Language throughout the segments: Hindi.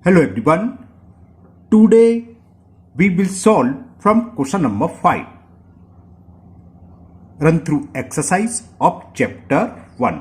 Hello everyone. Today we will solve from question number 5. Run through exercise of chapter 1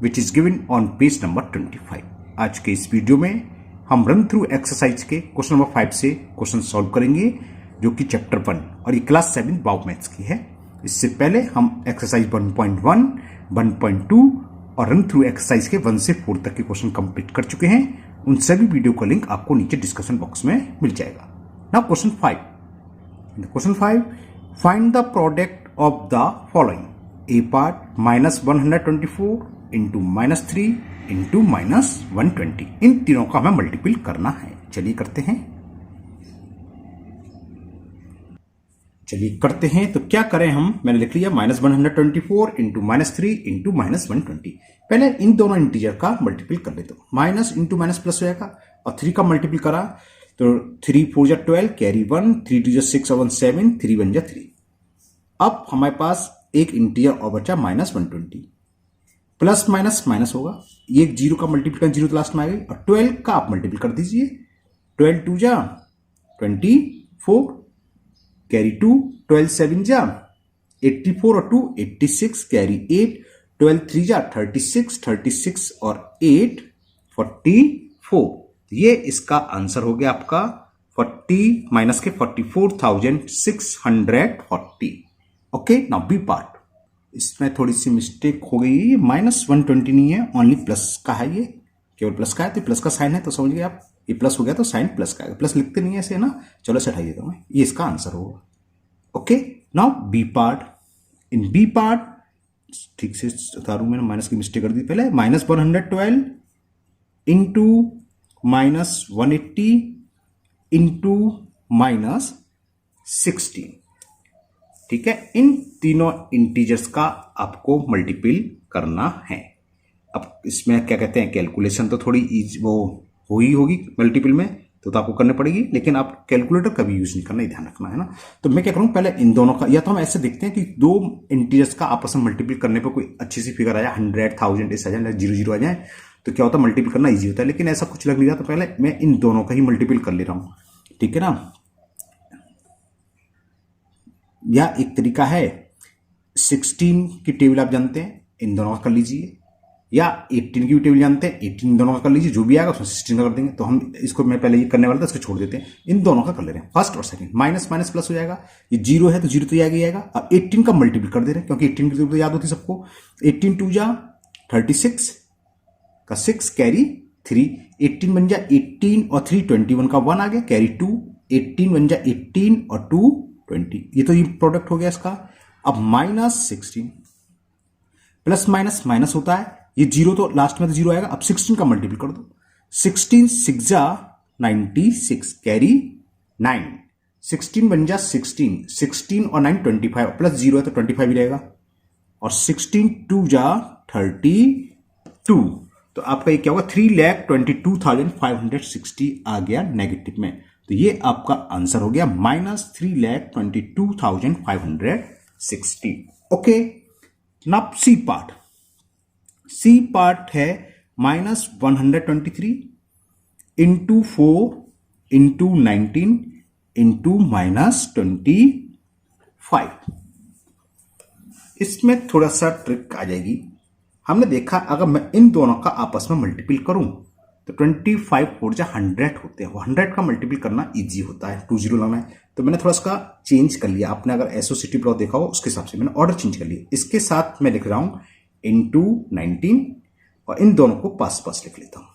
which is given on page number 25. आज के इस वीडियो में हम रन थ्रू एक्सरसाइज के क्वेश्चन नंबर 5 से क्वेश्चन सॉल्व करेंगे जो कि चैप्टर 1 और ये क्लास 7 बायो मैथ्स की है। इससे पहले हम एक्सरसाइज 1.1, 1.2 और रन थ्रू एक्सरसाइज के 1 से 4 तक के क्वेश्चन कंप्लीट कर चुके हैं। उन सभी वीडियो का लिंक आपको नीचे डिस्क्रिप्शन बॉक्स में मिल जाएगा। Now question 5। Question 5, find the product of the following. A part -124 into -3 into -120। इन तीनों का हमें मल्टीपल करना है। चलिए करते हैं। तो क्या करें हम, मैंने लिख लिया -124 इंटू -3 इंटू -120। पहले इन दोनों इंटीजर का मल्टीपल कर लेते हो। माइनस इंटू माइनस प्लस हो जाएगा और 3 का मल्टीपल करा तो 3 4 जा 12 कैरी 1, 3 2 जा 6 और 1 7, 3 1 जा 3। अब हमारे पास एक इंटीजर और बचा -120। प्लस माइनस माइनस होगा, ये 0 का मल्टीपल 0 तो लास्ट में आ गई और 12 का आप मल्टीपल कर दीजिए। 12 2 जा 24 कैरी 2, 12 7 जा 84 और 2 86 कैरी 8, 12 3 जा 36, 36 और 8 44। ये इसका आंसर हो गया आपका 40 माइनस के 44,640। Okay, now B part. इसमें थोड़ी सी मिस्टेक हो गई, ये -120 नहीं है, ओनली प्लस का है। ये केवल प्लस का है तो प्लस का साइन है तो समझ गए आप, ये प्लस हो गया तो साइन प्लस का है। प्लस लिखते नहीं है ऐसे ना, चलो से हटाइए तो ये इसका आंसर होगा। Okay, now B part. In b part ठीक से उतारू, मैंने माइनस की मिस्टेक कर दी पहले। -112 इंटू -180 इंटू -16। ठीक है, इन तीनों इंटीजर्स का आपको मल्टीपल करना है। अब इसमें क्या कहते हैं, कैलकुलेशन तो थोड़ी वो होगी मल्टीपल में तो आपको करनी पड़ेगी, लेकिन आप कैलकुलेटर कभी यूज नहीं करना, ये ध्यान रखना है ना। तो मैं क्या करूं, पहले इन दोनों का, या तो हम ऐसे देखते हैं कि दो इंटीजर्स का आपस में मल्टीपल करने पर कोई अच्छी सी फिगर आ जाए, 100 1000 ऐसे आ जाए, 0 0 आ जाए, तो क्या होता है मल्टीपल करना ईजी होता है। लेकिन ऐसा कुछ लग नहीं रहा, तो पहले मैं इन दोनों का ही मल्टीपल कर ले रहा हूं। ठीक है ना, या एक तरीका है 16 की टेबल आप जानते हैं, इन दोनों का कर लीजिए, या 18 की भी टेबल जानते हैं, 18 दोनों का कर लीजिए, जो भी आएगा उसमें 16 का कर देंगे। तो हम इसको, मैं पहले ये करने वाला था, इसको छोड़ देते हैं, इन दोनों का कर ले रहे हैं, फर्स्ट और सेकंड। माइनस माइनस प्लस हो जाएगा, ये 0 है तो 0 तो आएगा। और 18 का मल्टीपल कर दे रहे हैं, क्योंकि 18 की तो याद होती है सबको। 18 2 जा 36 का 6 कैरी 3, 18 बन जा 18 और 3 21 का 1 आ गया, कैरी 2, 18 बन जा 18 और 2 20। ये तो ये प्रोडक्ट हो गया इसका। अब -16, प्लस माइनस माइनस होता है, ये 0 तो लास्ट में तो 0 आएगा। अब 16 का मल्टीपल कर दो, 16 6 जा 96 कैरी 9, 16 बन जा 16, 16 और 9 25, प्लस 0 है तो 25 ही रहेगा। और 16 2 जा 32, तो आपका ये क्या होगा, 3,22,560 आ गया नेगेटिव में। तो ये आपका आंसर हो गया -3,22,560। Okay, now C part. C part है -123 इंटू 4 इंटू 19 इंटू -25। इसमें थोड़ा सा ट्रिक आ जाएगी। हमने देखा अगर मैं इन दोनों का आपस में मल्टीपल करूं तो 25 4 जा 100 होते हैं। 100 का मल्टीपल करना इजी होता है, 2 0 लाना है। तो मैंने थोड़ा इसका चेंज कर लिया। आपने अगर एसओसीटी प्लॉट देखा हो उसके हिसाब से मैंने ऑर्डर चेंज कर लिया। इसके साथ मैं लिख रहा हूं इंटू 19 और इन दोनों को पास पास लिख लेता हूं।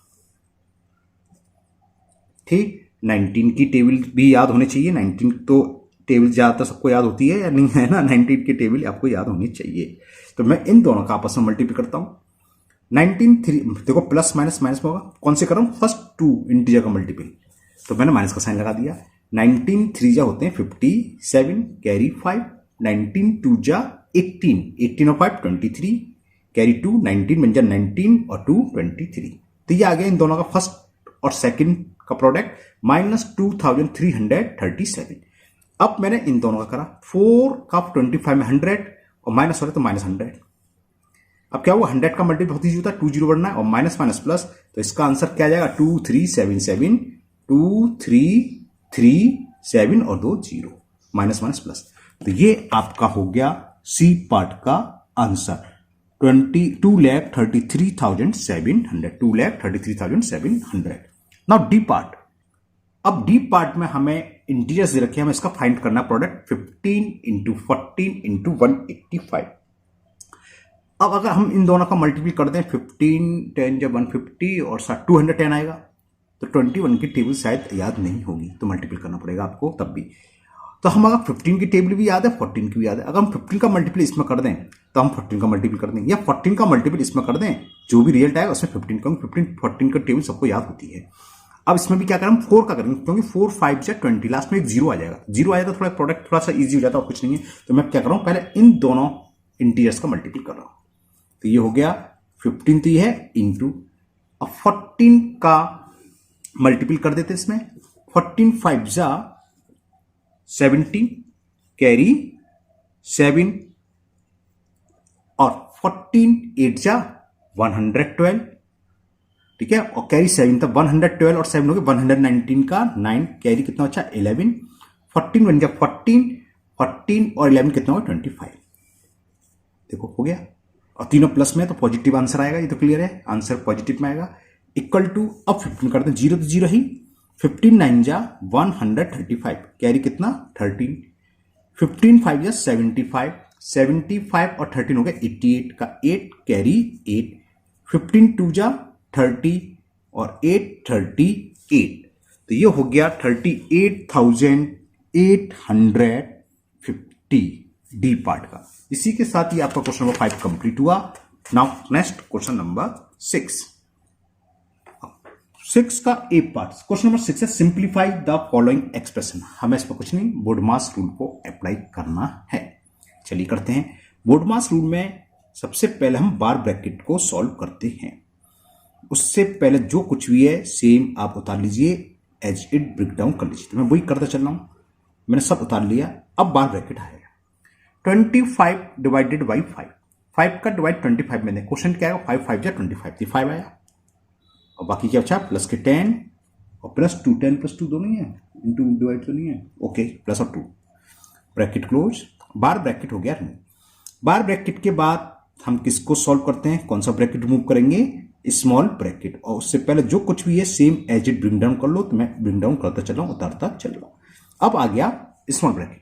ठीक, 19 की टेबल भी याद होनी चाहिए। 19 तो टेबल ज्यादातर सबको याद होती है या नहीं, है ना। 19 की टेबल आपको याद होनी चाहिए। तो मैं इन दोनों का आपस में मल्टीपल करता हूं। 19 3, देखो प्लस माइनस माइनस में होगा, कौन से कर रहा हूं, फर्स्ट 2 इंटीजर का मल्टीपल, तो मैंने माइनस का साइन लगा दिया। 19 3 जा होते हैं 57 कैरी 5, 19 2 जा 18, 18 और 5 23 कैरी 2, 19 बन जा 19 और 2 23। तो ये आ गया इन दोनों का फर्स्ट और सेकंड का प्रोडक्ट -2337। अब मैंने इन दोनों का करा 4 का 25 में 100 और माइनस हो रहा है तो -100। अब क्या हुआ, 100 का मल्टीपल बहुत ईजी होता है, 2 जीरो बढ़ना है और माइनस माइनस प्लस, तो इसका आंसर क्या आ जाएगा 2377, 2337 और 2 जीरो, माइनस माइनस प्लस। तो ये आपका हो गया सी पार्ट का आंसर 2,33,700, 2,33,700। Now D part. अब डी पार्ट में हमें इंटीजर्स दे रखे हैं, हमें इसका फाइंड करना प्रोडक्ट 15 इंटू 14 इंटू 185। अब अगर हम इन दोनों का मल्टीपल कर दें 15 10 जब 150 और 210 आएगा, तो 21 की टेबल शायद याद नहीं होगी, तो मल्टीपल करना पड़ेगा आपको तब भी। तो हम अगर 15 की टेबल भी याद है, 14 की भी याद है, अगर हम 15 का मल्टीपल इसमें कर दें तो हम 14 का मल्टीपल कर देंगे, या 14 का मल्टीपल इसमें कर दें, जो भी रिजल्ट आएगा उसमें 15 का, 14 का टेबल सबको याद होती है। अब इसमें भी क्या करें, हम 4 का करेंगे, क्योंकि 4 5 या 20, लास्ट में एक जीरो आ जाएगा, जीरो आएगा थोड़ा प्रोडक्ट थोड़ा सा इजी हो जाता है और कुछ नहीं है। तो मैं क्या कर रहा हूं, पहले इन दोनों इंटीजर्स का मल्टीपल कर रहा हूं। तो ये हो गया 15 तो ये है इंटू, अब 14 का मल्टीपल कर देते इसमें, 14 5 जा 70 कैरी 7 और 14 8 जा 112, ठीक है, और कैरी 7 तक 112 और 7 हो गया 119 का 9 कैरी कितना अच्छा 11, 14 बन गया 14 और 11 कितना हुआ 25। देखो हो गया, और तीनों प्लस में तो पॉजिटिव आंसर आएगा, ये तो क्लियर है, आंसर पॉजिटिव में आएगा। इक्वल टू, अब 15 करते हैं, जीरो तो जीरो ही, 15 9 जा 135 कैरी कितना 13, 15 5 जा 75, 75 और 13 हो गया 88 का 8 कैरी 8, 15 2 जा 30 और 8 38, तो ये हो गया 38,850 डी पार्ट का। इसी के साथ ही आपका क्वेश्चन नंबर 5 कंप्लीट हुआ। नाउ नेक्स्ट क्वेश्चन नंबर 6 का ए पार्ट। क्वेश्चन नंबर 6 है सिंप्लीफाई द फॉलोइंग एक्सप्रेशन। हमें इसमें कुछ नहीं, बोडमास रूल को अप्लाई करना है। चलिए करते हैं। बोडमास रूल में सबसे पहले हम बार ब्रैकेट को सॉल्व करते हैं। उससे पहले जो कुछ भी है सेम आप उतार लीजिए, एज इट ब्रेक डाउन कर लीजिए। तो मैं वही करता चल रहा हूं, मैंने सब उतार लिया। अब बार ब्रैकेट आएगा 25 डिवाइडेड बाई 5, 5 का डिवाइड 25 में, क्वेश्चन क्या आएगा 5 5 जा 25, तो 5 आया। और बाकी क्या बचा, प्लस के 10 और प्लस 2, 10 प्लस 2 दोनों ही है, इंटू डिवाइड तो नहीं है, ओके, प्लस और 2, ब्रैकेट क्लोज, बार ब्रैकेट हो गया रिमूव। बार ब्रैकेट के बाद हम किसको सॉल्व करते हैं, कौन सा ब्रैकेट रिमूव करेंगे, स्मॉल ब्रैकेट। और उससे पहले जो कुछ भी है same as it bring down कर लो, तो मैं ब्रिंग डाउन करता चल रहा हूं, उतारता चल रहा हूं। अब आ गया स्मॉल ब्रैकेट,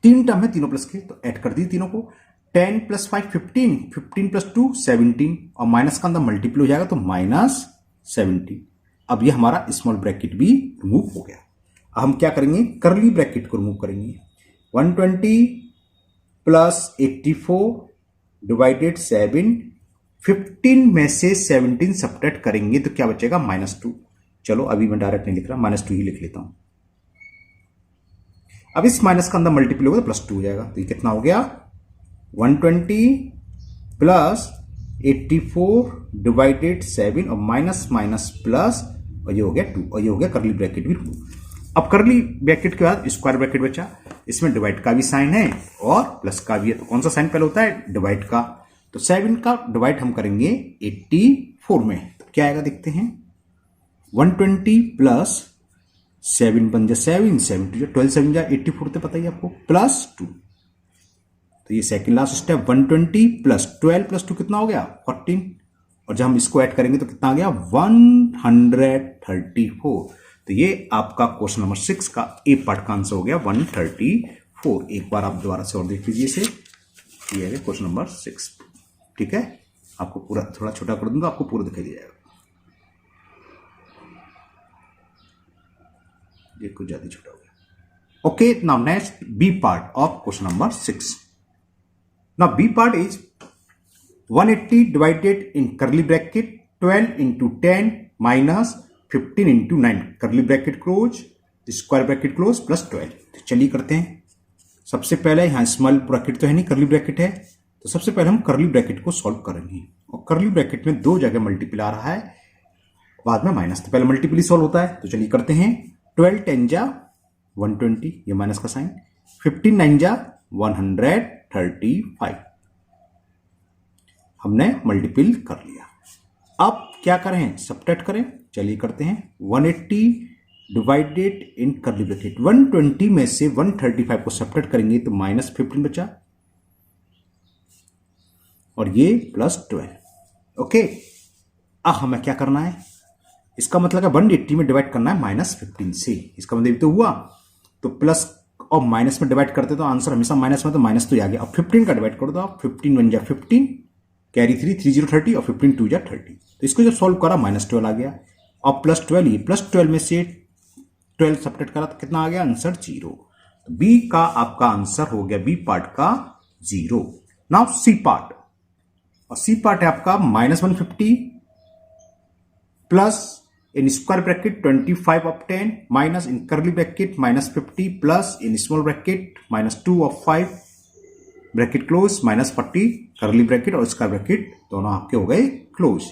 3 टर्म है तीनों प्लस के, तो ऐड कर दी तीनों को। 10 प्लस 5 15, 15 प्लस 2 17, और माइनस का अंदर मल्टीपल हो जाएगा तो -17। अब ये हमारा स्मॉल ब्रैकेट भी रिमूव हो गया। अब हम क्या करेंगे, करली ब्रैकेट को रिमूव करेंगे। 120 प्लस 84 डिवाइडेड 7, 15 में से 17 सब्ट्रैक्ट करेंगे तो क्या बचेगा -2। चलो अभी मैं डायरेक्ट नहीं लिख रहा, -2 ही लिख लेता हूं। अब इस माइनस का अंदर मल्टीपल होगा तो +2 हो जाएगा, तो ये कितना हो गया 120 प्लस 84 डिवाइडेड 7 और माइनस माइनस प्लस, और ये हो गया 2, और ये हो गया करली ब्रैकेट भी रिमूव। अब करली ब्रैकेट के बाद स्क्वायर ब्रैकेट बचा, इसमें डिवाइड का भी साइन है और प्लस का भी है, तो कौन सा साइन पहले होता है, डिवाइड का। तो 7 का डिवाइड हम करेंगे 84 में, तो क्या आएगा देखते हैं, 120 प्लस 7 बन जा 7, 7 2 12 7 जा 84, तो पता ही आपको, +2। तो ये second last step, 120 plus 12 plus 2 कितना हो गया 14, और जब हम इसको ऐड करेंगे तो कितना आ गया 134। तो ये आपका क्वेश्चन नंबर 6 का ए पार्ट का आंसर हो गया 134। एक बार आप दोबारा से और देख लीजिए इसे, ये है क्वेश्चन नंबर 6, ठीक है। आपको पूरा थोड़ा छोटा कर दूंगा, आपको पूरा दिखाई दे जाएगा, ये कुछ ज्यादा छोटा हो गया। Okay, now next B part of question number 6। Now B part is 180 divided in curly bracket 12 into 10 minus 15 into 9 करली bracket close, square bracket close plus 12। तो चलिए करते हैं। सबसे पहले यहां स्मॉल ब्रैकेट तो है नहीं, करली ब्रैकेट है, तो सबसे पहले हम करली ब्रैकेट को सॉल्व करेंगे। और करली ब्रैकेट में 2 जगह मल्टीपल आ रहा है, बाद में माइनस, तो पहले मल्टीपल ही सॉल्व होता है। तो चलिए करते हैं। 12 10 जा 120, ये माइनस का साइन, 15 9 जा 135, हमने मल्टीपल कर लिया। अब क्या करें, सब्ट्रैक्ट करें। चलिए करते हैं। 180 डिवाइडेड इन कर्ली ब्रैकेट 120 में से 135 को सब्ट्रैक्ट करेंगे तो -15 बचा और ये +12। ओके, अब हमें क्या करना है, इसका मतलब है 180 में डिवाइड करना है -15 से। इसका मतलब तो हुआ, तो प्लस और माइनस में डिवाइड करते तो आंसर हमेशा माइनस में, तो माइनस तो ही आ गया। अब 15 का डिवाइड कर दो आप, 15 बन जाए 15, कैरी 3 3 0 30 और 15 2 जा 30। तो इसको जब सॉल्व करा -12 आ गया। अब +12, ये +12 में से 12 सब्ट्रैक्ट करा तो कितना आ गया आंसर 0। तो बी का आपका आंसर हो गया, बी पार्ट का 0। नाउ सी पार्ट, और सी पार्ट है आपका -150 plus in square bracket 25 of 10 minus in curly bracket -50 plus in small bracket -2 of 5 bracket close -40 curly bracket और स्क्वायर ब्रैकेट दोनों आपके हो गए क्लोज।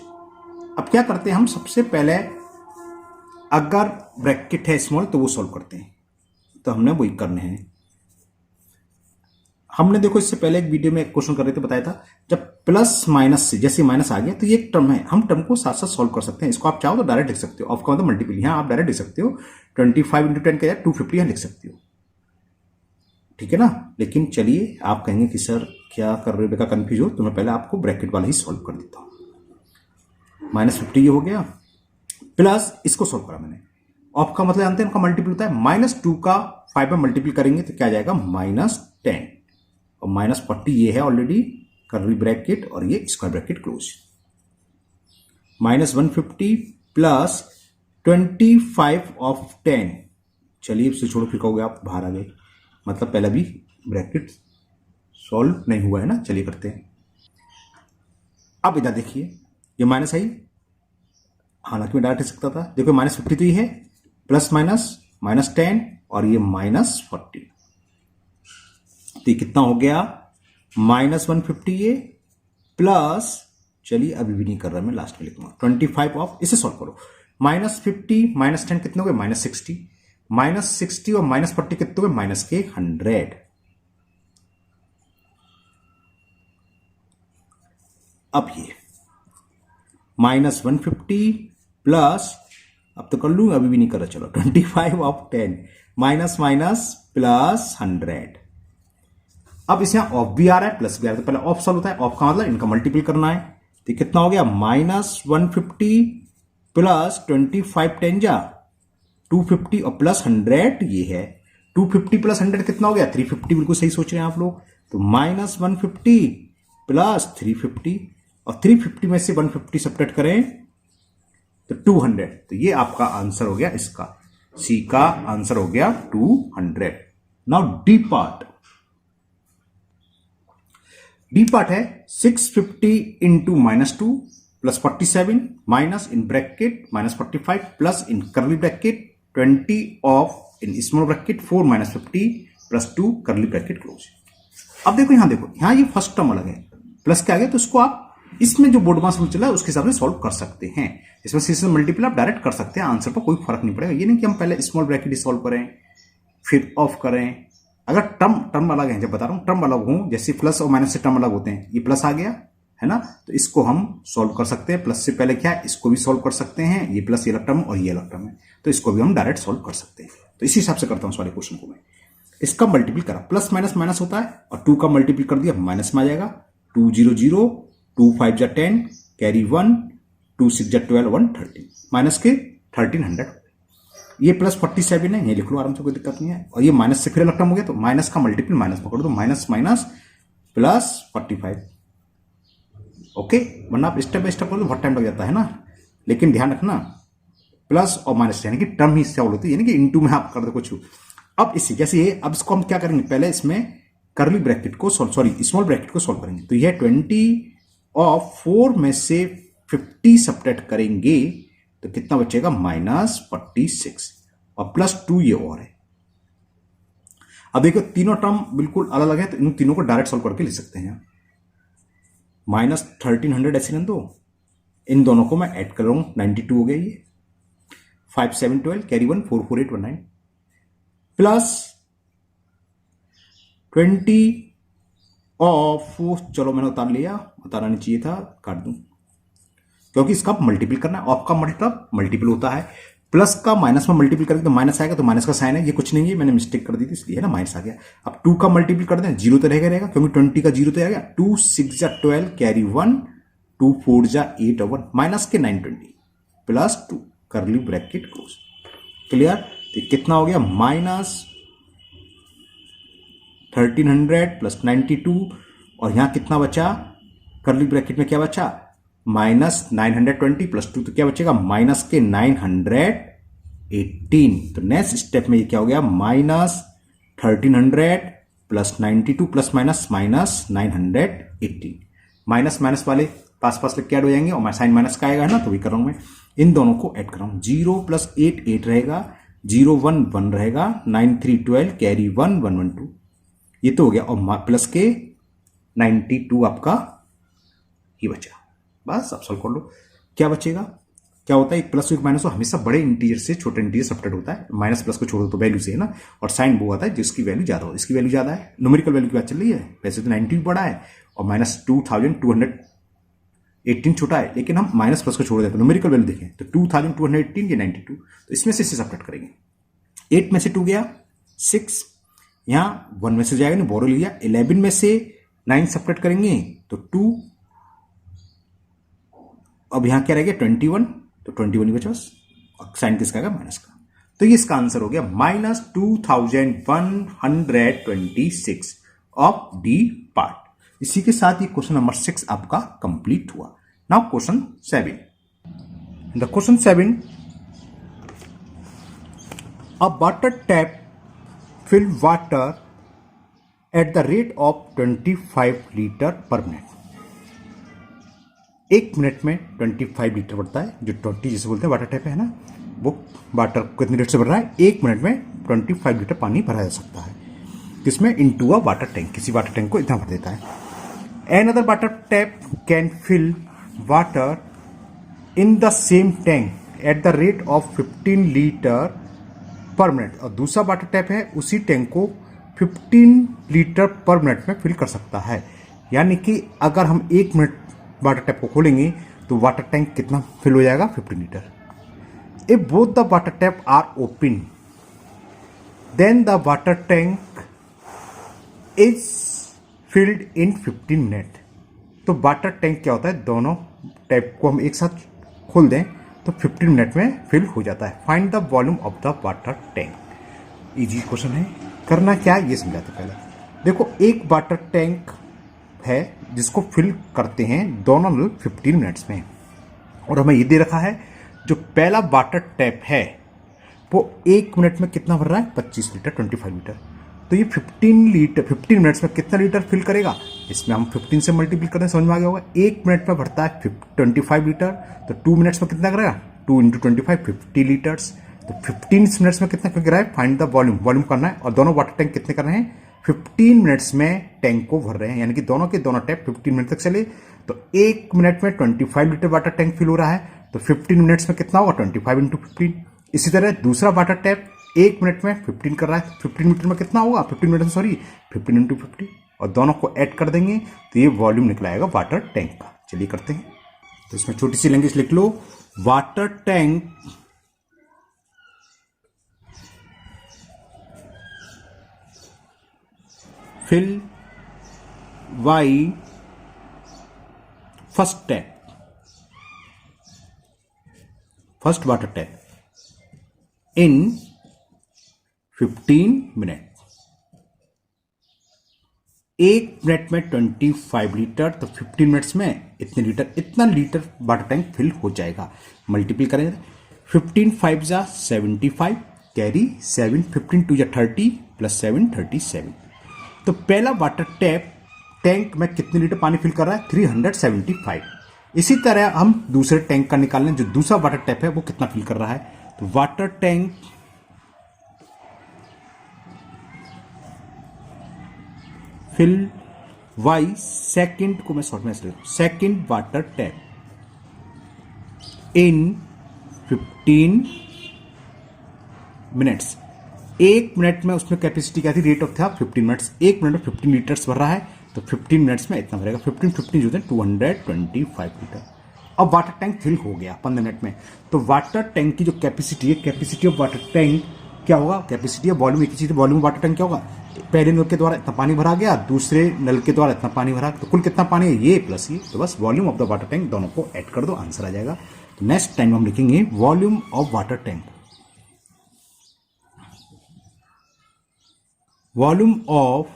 अब क्या करते हैं हम, सबसे पहले अगर ब्रैकेट है स्मॉल तो वो सॉल्व करते हैं, तो हमने वही करने हैं। हमने देखो इससे पहले एक वीडियो में एक क्वेश्चन कर रहे थे, बताया था जब प्लस माइनस से जैसे माइनस आ गया तो ये एक टर्म है, हम टर्म को साथ साथ सॉल्व कर सकते हैं। इसको आप चाहो तो डायरेक्ट लिख सकते हो, ऑफ का मतलब मल्टीपल, यहाँ आप डायरेक्ट लिख सकते हो 25 × 10 का 250 यहाँ लिख सकते हो, ठीक है ना। लेकिन चलिए, आप कहेंगे कि सर क्या कर रहे हो बेटा, कंफ्यूज हो, तो मैं पहले आपको ब्रैकेट वाला ही सॉल्व कर देता हूँ। -50 ये हो गया, प्लस इसको सॉल्व करा मैंने। ऑफ का मतलब जानते हैं, उनका मल्टीपल होता है -2 का 5 में मल्टीपल करेंगे तो क्या जाएगा -10 और -40 ये है ऑलरेडी कर्ली ब्रैकेट और ये square bracket close. -150 plus 25 of 10, चलिए इससे छोड़ो, फिर कहोगे आप बाहर आ गए, मतलब पहले भी ब्रैकेट सॉल्व नहीं हुआ है ना। चलिए करते हैं। अब इधर देखिए, ये माइनस आई, हालांकि मैं डायरेक्ट लिख सकता था, देखो -50 तो ये है, प्लस माइनस -10 और ये -40, तो ये कितना हो गया -150 ये प्लस, चलिए अभी भी नहीं कर रहा मैं, लास्ट में लिखूंगा 25 ऑफ, इसे सॉल्व करो। -50 -10 कितने हो गए -60, -60 और -40 कितने हो गए -100। अब ये -150 प्लस, अब तो कर लूंगा, अभी भी नहीं कर रहा, चलो 25 of 10 माइनस माइनस प्लस 100। अब इसे यहां ऑफ भी आ रहा है प्लस भी आ रहा है, तो पहले ऑफ सॉल्व होता है, ऑफ का मतलब इनका मल्टीपल करना है, तो कितना हो गया -150 प्लस 25 10 जा 250 और प्लस 100 ये है, 250 प्लस 100 कितना हो गया 350, बिल्कुल सही सोच रहे हैं आप लोग। तो -150 प्लस 350 और 350 में से 150 सब्ट्रैक्ट करें तो 200, तो ये आपका आंसर हो गया, इसका सी का आंसर हो गया 200। Now D part, D part है 650 into -2 plus 47 minus in bracket -45 plus in curly bracket 20 of in small bracket 4 -50 plus 2 curly bracket close. अब देखो, यहां देखो, यहां ये फर्स्ट टर्म अलग है, प्लस के आगे, तो इसको आप इसमें जो बोर्ड मास रूल चला है उसके हिसाब से सॉल्व कर सकते हैं। इसमें सीरीज मल्टीपल आप डायरेक्ट कर सकते हैं, आंसर पर कोई फर्क नहीं पड़ेगा। ये नहीं कि हम पहले स्मॉल ब्रैकेट ही सॉल्व करें फिर ऑफ करें। अगर टर्म अलग है, जब बता रहा हूं टर्म अलग हूं, जैसे प्लस और माइनस से टर्म अलग होते हैं, ये प्लस आ गया है ना, तो इसको हम सॉल्व कर सकते हैं। प्लस से पहले क्या है, इसको भी सॉल्व कर सकते हैं, ये प्लस ये अलग टर्म और ये अलग टर्म है, तो इसको भी हम डायरेक्ट सॉल्व कर सकते हैं। तो इसी हिसाब से करता हूं सारे क्वेश्चन को मैं। इसका मल्टीपल करा, प्लस माइनस माइनस होता है, और 2 का मल्टीपल कर दिया, माइनस में आ जाएगा, 2 0 0 2 5 जा 10 कैरी 1 2 6 जा 12 1 30 माइनस के 1300। ये प्लस 47 है, ये लिख लो आराम से, कोई दिक्कत नहीं है। और ये माइनस से फिर अलग टर्म हो गया, तो माइनस का मल्टीपल माइनस पकड़ दो, माइनस माइनस प्लस 45। ओके, वरना आप स्टेप बाय स्टेप करो तो बहुत टाइम लग जाता है ना, लेकिन ध्यान रखना प्लस और माइनस यानी कि टर्म ही सॉल्व होती है, यानी कि इनटू में आप कर दो कुछ। अब इसी जैसे ये, अब इसको हम क्या करेंगे, पहले इसमें कर्ली ब्रैकेट को स्मॉल ब्रैकेट को सॉल्व करेंगे। तो यह 20 और 4 में से 50 सब्ट्रैक्ट करेंगे तो कितना बचेगा -46 और प्लस 2 ये और है। अब देखो तीनों टर्म बिल्कुल अलग अलग है, तो इन तीनों को डायरेक्ट सॉल्व करके लिख सकते हैं। -1300 ऐसे रहने दो, इन दोनों को मैं ऐड कर रहा हूं, 92 हो गया ये, 5 7 12 कैरी 1 4 4 8 1 9 प्लस 20 ऑफ, चलो मैंने उतार लिया, उतारना नहीं चाहिए था, काट दूं, क्योंकि इसका मल्टीपल करना है। ऑफ का मतलब मल्टीपल होता है, प्लस का माइनस में मल्टीपल करेंगे तो माइनस आएगा, तो माइनस का साइन है, ये कुछ नहीं है, मैंने मिस्टेक कर दी थी इसलिए है ना, माइनस आ गया। अब 2 का मल्टीपल कर दें, जीरो तो रहेगा, क्योंकि 20 का जीरो तो रहेगा। 2 6 जा 12 कैरी 1, 2 4 जा 8 और 1 माइनस के 920 प्लस 2 करली ब्रैकेट क्लोज। क्लियर? तो कितना हो गया, माइनस 1300 प्लस 92, और यहां कितना बचा, करली ब्रैकेट में क्या बचा, माइनस 920 प्लस 2, तो क्या बचेगा, माइनस के 918। तो नेक्स्ट स्टेप में ये क्या हो गया, minus 1300 plus 92 plus minus minus 918। Minus minus वाले पास पास लेके ऐड हो जाएंगे, और साइन माइनस का आएगा ना, तो भी कर रहा हूं मैं, इन दोनों को ऐड कर रहा हूं। 0 प्लस 8 8 रहेगा, 0 1 1 रहेगा, 9 3 12 कैरी 1 1 1 2, ये तो हो गया, और प्लस के 92 आपका ये बचा। बस अब सॉल्व कर लो, क्या बचेगा, क्या होता है, एक प्लस एक माइनस हो हमेशा बड़े इंटीजर से छोटे इंटीजर सब्ट्रैक्ट होता है, माइनस प्लस को छोड़ दो तो वैल्यू से है ना, और साइन वो आता है जिसकी वैल्यू ज्यादा हो, इसकी वैल्यू ज्यादा है, न्यूमेरिकल वैल्यू की बात चल रही है, वैसे तो 90 बड़ा है और माइनस 2218 छोटा है, लेकिन हम माइनस प्लस को छोड़ देते हैं, न्यूमेरिकल वैल्यू देखें तो 2218 ये 92, तो इसमें से सब्ट्रैक्ट करेंगे। 8 में से 2 गया 6, यहां 1 में से जाएगा नहीं, बोरो लिया, 11 में से 9 सब्ट्रैक्ट करेंगे तो 2, अब यहां क्या रह गया 21, तो 21 ही बचा बस, साइन किसका आएगा, माइनस का, तो ये इसका आंसर हो गया माइनस 2126 ऑफ डी पार्ट। इसी के साथ ये क्वेश्चन नंबर 6 आपका कंप्लीट हुआ। Now question 7, the question 7, a water tap fill water at the rate of 25 litre per minute. एक मिनट में 25 लीटर बढ़ता है, जो 20 जैसे बोलते हैं वाटर टैप है ना, वो वाटर कितनी रेट से बढ़ रहा है, एक मिनट में 25 लीटर पानी भरा जा सकता है, किसमें, इनटू अ वाटर टैंक, किसी वाटर टैंक को इतना भर देता है। Another water tap can fill water in the same tank at the rate of 15 litre per minute, और दूसरा वाटर टैप है उसी टैंक को 15 लीटर पर मिनट में फिल कर सकता है। यानी कि अगर हम 1 मिनट वाटर टैप को खोलेंगे तो वाटर टैंक कितना फिल हो जाएगा, 15 litre. If both the water tap are open then the water tank is filled in 15 minute. तो वाटर टैंक क्या होता है, दोनों टैप को हम एक साथ खोल दें तो 15 मिनट में फिल हो जाता है। Find the volume of the water tank. Easy question है, करना क्या है ये समझाते पहले। देखो एक वाटर टैंक है जिसको फिल करते हैं दोनों नल 15 मिनट्स में, और हमें ये दे रखा है जो पहला वाटर टैप है वो 1 मिनट में कितना भर रहा है, 25 लीटर, 25 लीटर। तो ये 15 मिनट्स में कितना लीटर फिल करेगा, इसमें हम 15 से मल्टीप्लाई करते हैं, समझ में आ गया होगा। 1 मिनट में भरता है 25 लीटर, तो 2 मिनट्स में कितना करेगा, 2 × 25 50 लीटर्स। तो 15 मिनट्स में कितना फिल रहा है, फाइंड द वॉल्यूम, वॉल्यूम करना है। और दोनों वाटर टैंक कितने कर रहे हैं, 15 मिनट्स में टैंक को भर रहे हैं, यानी कि दोनों के दोनों टैप 15 मिनट तक चले। तो 1 मिनट में 25 लीटर वाटर टैंक फिल हो रहा है, तो 15 मिनट्स में कितना होगा, 25 × 15। इसी तरह दूसरा वाटर टैप 1 मिनट में 15 कर रहा है, 15 मिनट में कितना होगा, 15 मिनट में 15 × 50, और दोनों को ऐड कर देंगे तो ये वॉल्यूम निकल आएगा वाटर टैंक का। चलिए करते हैं। तो इसमें छोटी सी लैंग्वेज लिख लो, water tank fill by first tap, first water tap in 15 मिनट। 1 मिनट में 25 लीटर, तो 15 मिनट्स में इतने लीटर, इतना लीटर वाटर टैंक फिल हो जाएगा। मल्टीप्लाई करेंगे, 15 5 जा 75 कैरी 7, 15 2 जा 30 प्लस 7 37। तो पहला वाटर टैप टैंक में कितने लीटर पानी फिल कर रहा है, 375। इसी तरह हम दूसरे टैंक का निकाल लें, जो दूसरा वाटर टैप है वो कितना फिल कर रहा है। तो water tank fill Y second को मैं शॉर्ट में ले, second water tap in 15 minutes. 1 minute में उसमें कैपेसिटी क्या थी, रेट ऑफ था 15 मिनट्स, 1 मिनट में 15 लीटर्स भर रहा है, तो 15 मिनट्स में इतना भरेगा। 15 जो थे 225 लीटर। अब वाटर टैंक फिल हो गया 15 मिनट में। तो वाटर टैंक की जो कैपेसिटी है, कैपेसिटी ऑफ वाटर टैंक क्या होगा, कैपेसिटी ऑफ वॉल्यूम एक ही चीज है, वॉल्यूम वाटर टैंक क्या होगा, पहले नल के द्वारा इतना पानी भरा गया, दूसरे नल के द्वारा इतना पानी भरा, तो कुल कितना पानी है, ये प्लस ये, तो बस volume of the water tank दोनों को ऐड कर दो, आंसर आ जाएगा। तो नेक्स्ट टाइम हम लिखेंगे volume of water tank. Volume of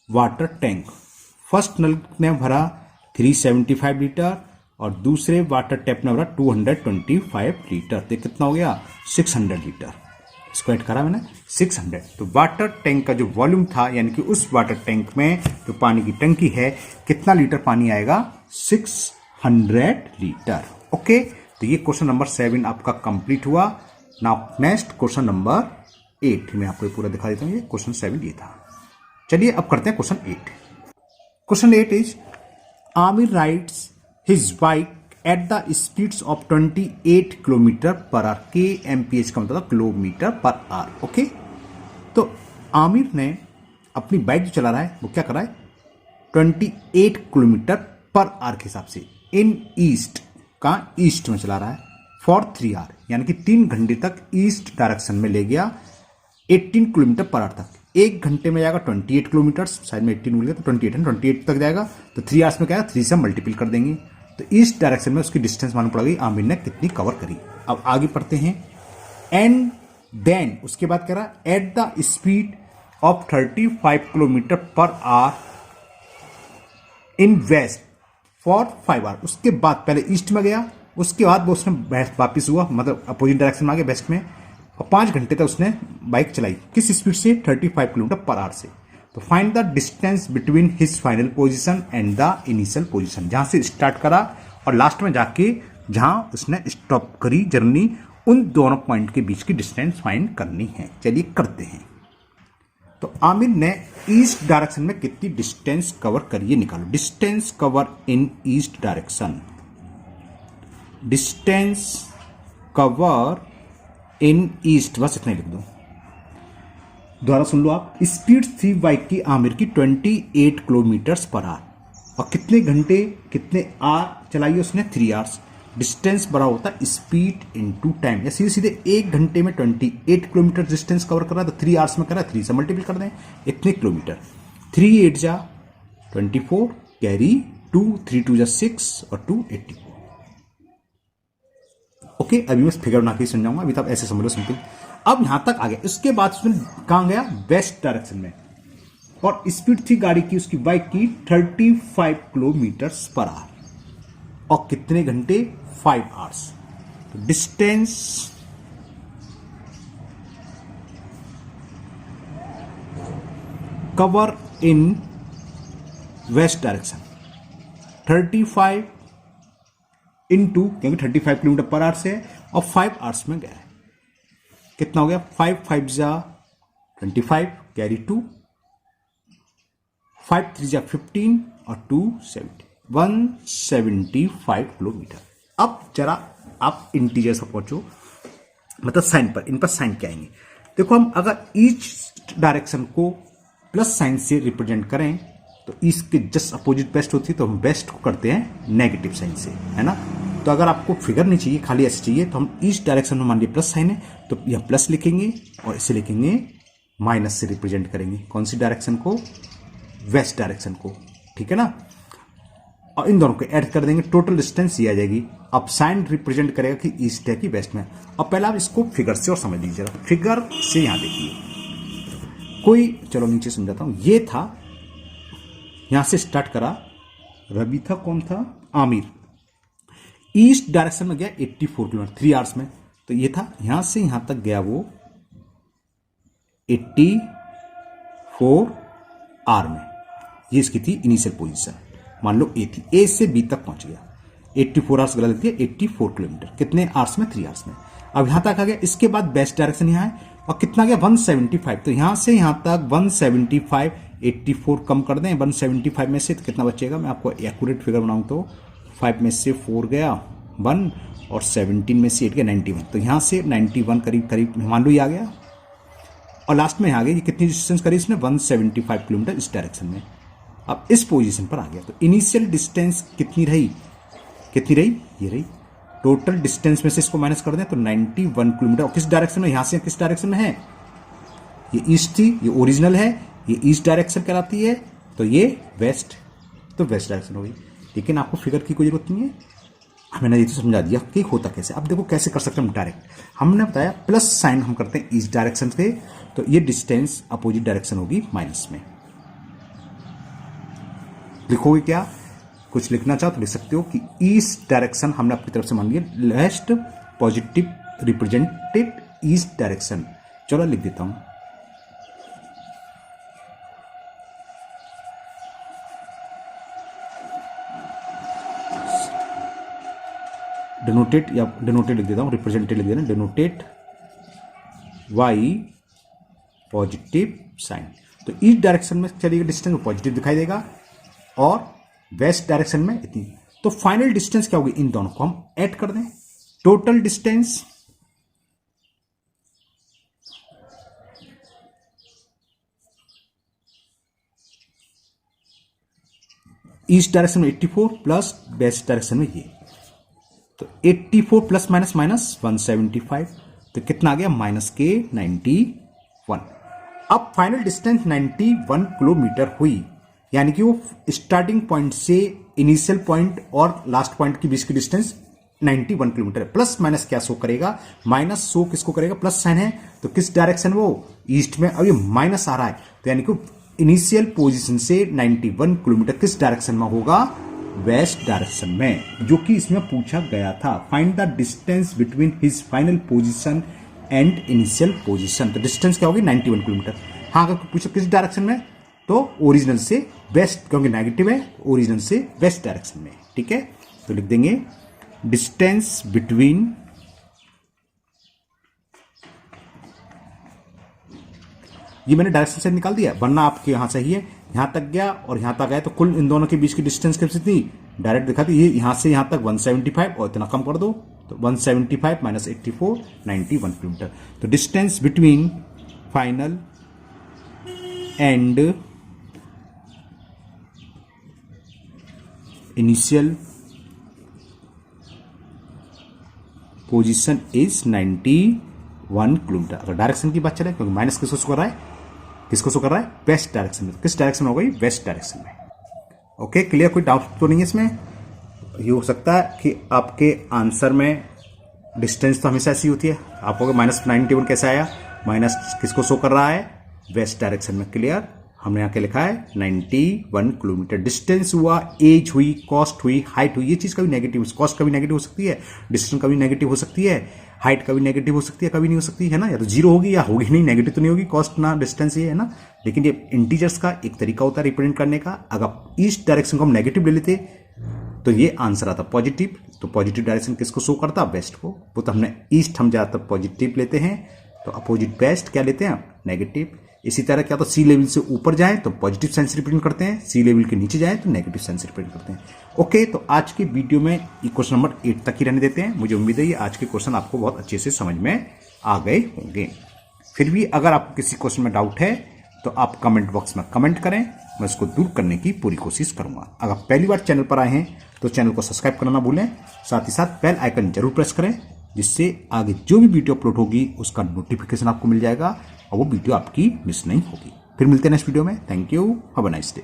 water tank, first नल ने भरा 375 लीटर और दूसरे वाटर टैप ने भरा 225 लीटर, तो कितना हो गया 600 लीटर। इसको ऐड करा मैंने 600। तो वाटर टैंक का जो वॉल्यूम था, यानी कि उस वाटर टैंक में जो पानी की टंकी है, कितना लीटर पानी आएगा, 600 लीटर। ओके, तो ये क्वेश्चन नंबर 7 आपका कंप्लीट हुआ। नाउ नेक्स्ट क्वेश्चन नंबर 8 मैं आपको पूरा दिखा देता हूँ। ये क्वेश्चन 7 ये था। चलिए अब करते हैं question 8। Question 8 is Aamir rides his bike at the speeds of 28 kilometre per our. kmph का मतलब किलोमीटर पर आवर। ओके, तो आमिर ने अपनी बाइक जो चला रहा है वो क्या कर रहा है, 28 किलोमीटर पर आवर के हिसाब से इन ईस्ट का ईस्ट में चला रहा है फॉर 3 आवर, यानी कि 3 घंटे तक ईस्ट डायरेक्शन में ले गया 18 किलोमीटर पर आवर तक। एक घंटे में जाएगा 28 किलोमीटर, साइड में 18 मिल गया तो 28 तक जाएगा। तो 3 आवर्स में क्या है, 3 से मल्टीपल कर देंगे। तो ईस्ट डायरेक्शन में उसकी डिस्टेंस मालूम पड़ गई आमिर ने कितनी कवर करी। अब आगे पढ़ते हैं। एंड देन उसके बाद कह रहा at the speed of 35 kilometre per hour in west for 5 hour. उसके बाद पहले ईस्ट में गया, उसके बाद वो उसने वापिस हुआ, मतलब अपोजिट डायरेक्शन में आ गया वेस्ट में, और 5 घंटे तक उसने बाइक चलाई। किस स्पीड से, 35 किलोमीटर पर आवर से। तो find the distance between his final position and the initial position, जहां से स्टार्ट करा और लास्ट में जाके जहां उसने स्टॉप करी जर्नी, उन दोनों पॉइंट के बीच की डिस्टेंस फाइंड करनी है। चलिए करते हैं। तो आमिर ने ईस्ट डायरेक्शन में कितनी डिस्टेंस कवर करी, ये निकालो। Distance cover in east direction, distance cover in east, बस इतना ही लिख दो। दोबारा सुन लो आप। स्पीड थी बाइक की आमिर की 28 किलोमीटर पर आवर, और कितने घंटे कितने आवर चलाई उसने, 3 आवर्स। डिस्टेंस बड़ा होता है स्पीड इनटू टाइम, या सीधे सीधे 1 घंटे में 28 किलोमीटर डिस्टेंस कवर कर रहा है, तो 3 आवर्स में कर रहा है, 3 से मल्टीपल कर दें, इतने किलोमीटर। 3 8 जा 24, कैरी 2, 3 2 जा 6 और 2 84। ओके, अभी मैं फिगर बना के समझाऊंगा, अभी तो आप ऐसे समझ लो सिंपल। अब यहां तक आ गया। इसके बाद उसने कहां गया, वेस्ट डायरेक्शन में, और स्पीड थी गाड़ी की, उसकी बाइक की 35 किलोमीटर पर आवर, और कितने घंटे, 5 आवर्स। तो distance cover in west direction 35 into, क्योंकि 35 किलोमीटर पर आवर से और 5 आवर्स में गया है। कितना हो गया, 5 5 जा 25, कैरी 2, 5 3 जा 15 और 2 70, 175 किलोमीटर। अब जरा आप इंटीजर्स पर पहुंचो, मतलब साइन पर, इन पर साइन क्या आएंगे। देखो, हम अगर ईस्ट डायरेक्शन को प्लस साइन से रिप्रेजेंट करें तो ईस्ट के जस्ट अपोजिट वेस्ट होती है, तो हम वेस्ट को करते हैं नेगेटिव साइन से, है ना। तो अगर आपको फिगर नहीं चाहिए, खाली ऐसे चाहिए, तो हम ईस्ट डायरेक्शन में मान लीजिए प्लस साइन है, तो यह प्लस लिखेंगे और इसे लिखेंगे माइनस से रिप्रेजेंट करेंगे। कौन सी डायरेक्शन को, वेस्ट डायरेक्शन को, ठीक है ना। और इन दोनों को ऐड कर देंगे, टोटल डिस्टेंस ये आ जाएगी। अब साइन रिप्रेजेंट करेगा कि ईस्ट है कि वेस्ट में। अब पहले आप इसको फिगर से और समझ लीजिए, फिगर से यहां देखिए कोई, चलो नीचे समझाता हूं। ये था, यहां से स्टार्ट करा, रवि था, कौन था, आमिर। ईस्ट डायरेक्शन में गया 84 किलोमीटर 3 आवर्स में, तो ये था, यहां से यहां तक गया वो 84 आवर में। ये इसकी थी इनिशियल पोजीशन, मान लो ए थी, ए से बी तक पहुंच गया। 84 आवर्स गलत दिया, 84 किलोमीटर, कितने आवर्स में, 3 आवर्स में। अब यहां तक आ गया। इसके बाद वेस्ट डायरेक्शन यहां है, और कितना गया, 175। तो यहां से यहां तक 175, 84 कम कर दें 175 में से, तो कितना बचेगा, मैं आपको एक्यूरेट फिगर बनाऊं तो 5 में से 4 गया 1, और 17 में से 8 गया 91। तो यहां से 91 करीब करीब मान लो ये आ गया। और लास्ट में आ गया, ये कितनी डिस्टेंस करी इसने 175 किलोमीटर इस डायरेक्शन में। अब इस पोजीशन पर आ गया, तो इनिशियल डिस्टेंस कितनी रही, ये रही। टोटल डिस्टेंस में से इसको माइनस कर दें तो 91 किलोमीटर। और किस डायरेक्शन में, यहां से किस डायरेक्शन में है, ये ईस्ट थी, ये ओरिजिनल है, ये ईस्ट डायरेक्शन कहलाती है, तो ये वेस्ट, तो वेस्ट डायरेक्शन होगी। लेकिन आपको फिगर की कोई जरूरत नहीं है, मैंने ये तो समझा दिया कि होता कैसे। अब देखो कैसे कर सकते हैं हम डायरेक्ट। हमने बताया प्लस साइन हम करते हैं ईस्ट डायरेक्शन से, तो ये डिस्टेंस अपोजिट डायरेक्शन होगी माइनस में। लिखोगे क्या, कुछ लिखना चाहो तो लिख सकते हो कि ईस्ट डायरेक्शन हमने अपनी तरफ से मान लिया, left positive represented east direction. चलो लिख देता हूं, डिनोटेड, या डिनोटेड लिख देता हूं, रिप्रेजेंटेड लिख देना, डिनोटेड वाई पॉजिटिव साइन। तो ईस्ट डायरेक्शन में चलिएगा डिस्टेंस पॉजिटिव दिखाई देगा, और वेस्ट डायरेक्शन में इतनी। तो फाइनल डिस्टेंस क्या होगी, इन दोनों को हम ऐड कर दें। टोटल डिस्टेंस ईस्ट डायरेक्शन में 84 प्लस वेस्ट डायरेक्शन में ये, तो 84 प्लस माइनस माइनस 175, तो कितना आ गया माइनस के 91। अब फाइनल डिस्टेंस 91 किलोमीटर हुई, यानी कि वो स्टार्टिंग पॉइंट से इनिशियल पॉइंट और लास्ट पॉइंट के बीच की डिस्टेंस 91 किलोमीटर है। प्लस माइनस क्या शो करेगा, माइनस शो किसको करेगा, प्लस साइन है, तो किस डायरेक्शन वो ईस्ट में। अब ये माइनस आ रहा है, तो यानी कि इनिशियल पोजीशन से 91 किलोमीटर किस डायरेक्शन में होगा, वेस्ट डायरेक्शन में, जो कि इसमें पूछा गया था। Find the distance between his final position and initial position. तो डिस्टेंस क्या होगी 91 किलोमीटर। हाँ, अगर पूछा किस डायरेक्शन में, तो ओरिजिनल से वेस्ट, क्योंकि नेगेटिव है, ओरिजिनल से वेस्ट डायरेक्शन में। ठीक है, तो लिख देंगे डिस्टेंस बिटवीन ये मैंने डायरेक्शन से निकाल दिया, वरना आपके यहां सही है, यहां तक गया और यहां तक गया, तो कुल इन दोनों के बीच की डिस्टेंस कितनी थी, डायरेक्ट दिखाती, ये यहां से यहां तक 175 और इतना कम कर दो, तो 175 माइनस 84 91 किलोमीटर। तो distance between final and initial position is 91 kilometre. अगर डायरेक्शन की बात चले, क्योंकि माइनस किसको शो कर रहा है, वेस्ट डायरेक्शन में। किस डायरेक्शन में होगा, वेस्ट डायरेक्शन में। ओके, क्लियर, कोई डाउट तो नहीं है इसमें। ये हो सकता है कि आपके आंसर में डिस्टेंस तो हमेशा ऐसी होती है, आप कहोगे माइनस 91 कैसे आया, माइनस किसको शो कर रहा है, वेस्ट डायरेक्शन में। क्लियर, हमने यहाँ के लिखा है 91 किलोमीटर। डिस्टेंस हुआ, एज हुई, कॉस्ट हुई, हाइट हुई, ये चीज कभी नेगेटिव, कॉस्ट कभी नेगेटिव हो सकती है, डिस्टेंस कभी नेगेटिव हो सकती है, हाइट कभी नेगेटिव हो सकती है, कभी नहीं हो सकती है ना, या तो जीरो होगी या होगी नहीं, नेगेटिव तो नहीं होगी कॉस्ट ना डिस्टेंस, ये है ना। लेकिन ये इंटीजर्स का एक तरीका होता है रिप्रेजेंट करने का। अगर ईस्ट डायरेक्शन को हम नेगेटिव ले लेते तो ये आंसर आता पॉजिटिव। तो पॉजिटिव डायरेक्शन किसको शो करता, वेस्ट को। वो तो हमने ईस्ट हम ज्यादातर पॉजिटिव लेते हैं, तो अपोजिट वेस्ट क्या लेते हैं, नेगेटिव। इसी तरह क्या तो सी लेवल से ऊपर जाए तो पॉजिटिव साइंस रिप्रेजेंट करते हैं, सी लेवल के नीचे जाए तो नेगेटिव साइंस रिप्रेजेंट करते हैं। ओके, तो आज के वीडियो में क्वेश्चन नंबर 8 तक ही रहने देते हैं। मुझे उम्मीद है ये आज के क्वेश्चन आपको बहुत अच्छे से समझ में आ गए होंगे। फिर भी अगर आपको किसी क्वेश्चन में डाउट है तो आप कमेंट बॉक्स में कमेंट करें, मैं उसको दूर करने की पूरी कोशिश करूंगा। अगर पहली बार चैनल पर आए हैं तो चैनल को सब्सक्राइब करना ना भूलें, साथ ही साथ बेल आइकन जरूर प्रेस करें, जिससे आगे जो भी वीडियो अपलोड होगी उसका नोटिफिकेशन आपको मिल जाएगा और वो वीडियो आपकी मिस नहीं होगी। फिर मिलते हैं नेक्स्ट वीडियो में। Thank you, have a nice day.